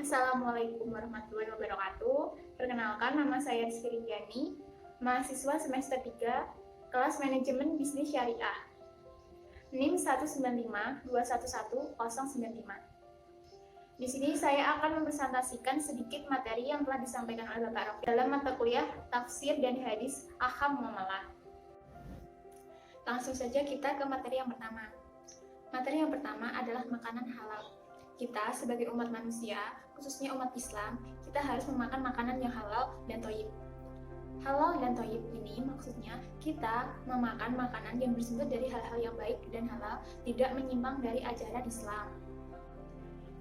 Assalamualaikum warahmatullahi wabarakatuh. Perkenalkan, nama saya Rizky Rinjani, mahasiswa semester 3, kelas Manajemen Bisnis Syariah. NIM 195211095. Di sini saya akan mempresentasikan sedikit materi yang telah disampaikan oleh Bapak Rofi dalam mata kuliah Tafsir dan Hadis Ahkam Muamalah. Langsung saja kita ke materi yang pertama. Materi yang pertama adalah makanan halal. Kita sebagai umat manusia, khususnya umat Islam, kita harus memakan makanan yang halal dan thayyib. Halal dan thayyib ini maksudnya kita memakan makanan yang bersumber dari hal-hal yang baik dan halal, tidak menyimpang dari ajaran Islam.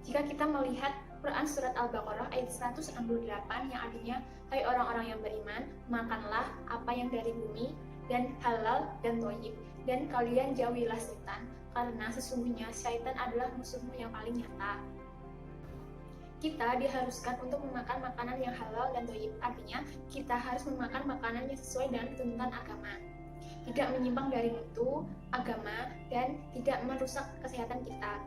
Jika kita melihat Quran Surat Al-Baqarah ayat 168 yang artinya, hai orang-orang yang beriman, makanlah apa yang dari bumi dan halal dan thayyib, dan kalian jauhilah setan, karena sesungguhnya syaitan adalah musuhmu yang paling nyata. Kita diharuskan untuk memakan makanan yang halal dan thayyib, artinya kita harus memakan makanan yang sesuai dengan tuntunan agama, tidak menyimpang dari mutu agama dan tidak merusak kesehatan kita.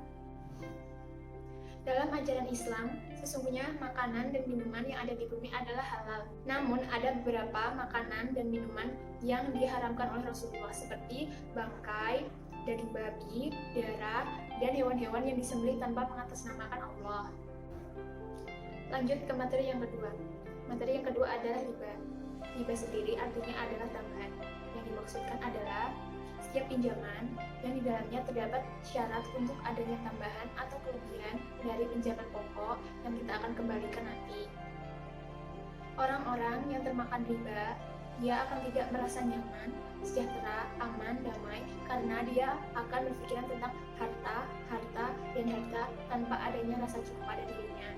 Dalam ajaran Islam, sesungguhnya makanan dan minuman yang ada di bumi adalah halal. Namun, ada beberapa makanan dan minuman yang diharamkan oleh Rasulullah, seperti bangkai, daging babi, darah, dan hewan-hewan yang disembelih tanpa mengatasnamakan Allah. Lanjut ke materi yang kedua. Materi yang kedua adalah riba. Riba sendiri artinya adalah tambahan. Yang dimaksudkan adalah setiap pinjaman yang di dalamnya terdapat syarat untuk adanya tambahan atau kelebihan dari pinjaman pokok yang kita akan kembalikan nanti. Orang-orang yang termakan riba, dia akan tidak merasa nyaman, sejahtera, aman, damai, karena dia akan berpikiran tentang harta, dan harta tanpa adanya rasa cukup pada dirinya.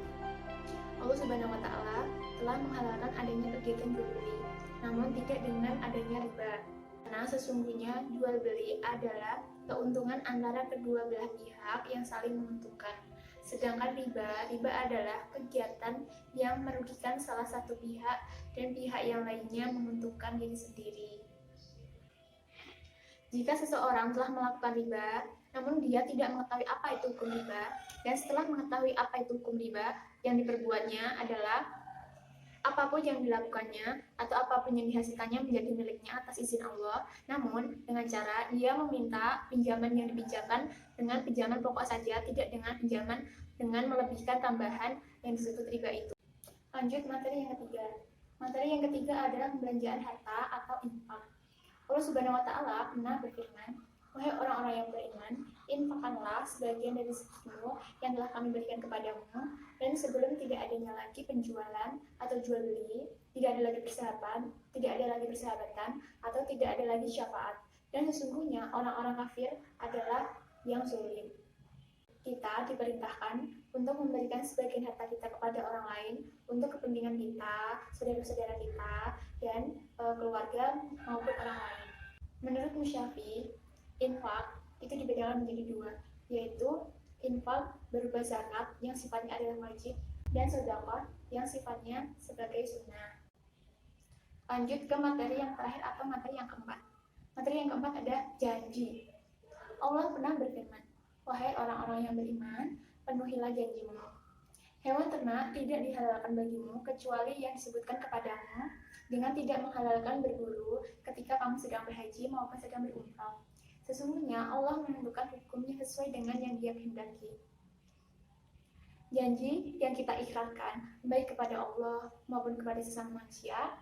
Allah Subhanahu wa Ta'ala telah menghalalkan adanya kegiatan jual beli, namun tidak dengan adanya riba. Karena sesungguhnya jual beli adalah keuntungan antara kedua belah pihak yang saling menguntungkan. Sedangkan riba adalah kegiatan yang merugikan salah satu pihak dan pihak yang lainnya menguntungkan diri sendiri. Jika seseorang telah melakukan riba, namun dia tidak mengetahui apa itu hukum riba, dan setelah mengetahui apa itu hukum riba, yang diperbuatnya adalah apapun yang dilakukannya atau apapun yang dihasilkannya menjadi miliknya atas izin Allah, namun dengan cara dia meminta pinjaman yang dipinjamkan dengan pinjaman pokok saja, tidak dengan pinjaman dengan melebihkan tambahan yang disebut riba itu. Lanjut materi yang ketiga. Materi yang ketiga adalah pembelanjaan harta atau infak. Allah Subhanahu wa Ta'ala pernah berfirman, wahai orang-orang yang beriman, infakkanlah sebagian dari rezekimu yang telah kami berikan kepadamu, dan sebelum tidak adanya lagi penjualan atau jual beli, tidak ada lagi persahabatan, atau tidak ada lagi syafaat. Dan sesungguhnya orang-orang kafir adalah yang zalim. Kita diperintahkan untuk memberikan sebagian harta kita kepada orang lain untuk kepentingan kita, saudara-saudara kita, dan keluarga maupun orang lain. Menurut Musyafi, infak itu dibedakan menjadi dua, yaitu infak berupa zakat yang sifatnya adalah wajib dan sedekah yang sifatnya sebagai sunnah. Lanjut ke materi yang terakhir atau materi yang keempat. Materi yang keempat adalah janji. Allah pernah berfirman, wahai orang-orang yang beriman, penuhilah janjimu. Hewan ternak tidak dihalalkan bagimu kecuali yang disebutkan kepadamu dengan tidak menghalalkan berburu ketika kamu sedang berhaji maupun sedang berumrah. Sesungguhnya Allah menentukan hukumnya sesuai dengan yang Dia kehendaki. Janji yang kita ikrarkan baik kepada Allah maupun kepada sesama manusia,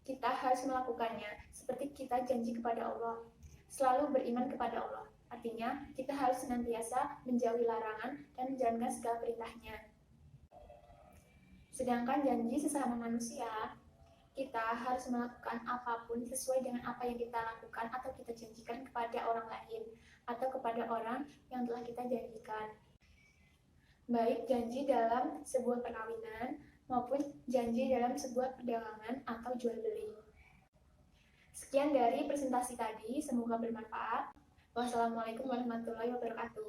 kita harus melakukannya seperti kita janji kepada Allah, selalu beriman kepada Allah. Artinya, kita harus senantiasa menjauhi larangan dan menjalankan segala perintahnya. Sedangkan janji sesama manusia, kita harus melakukan apapun sesuai dengan apa yang kita lakukan atau kita janjikan kepada orang lain atau kepada orang yang telah kita janjikan. Baik janji dalam sebuah perkawinan maupun janji dalam sebuah perdagangan atau jual beli. Sekian dari presentasi tadi, semoga bermanfaat. Wassalamualaikum warahmatullahi wabarakatuh.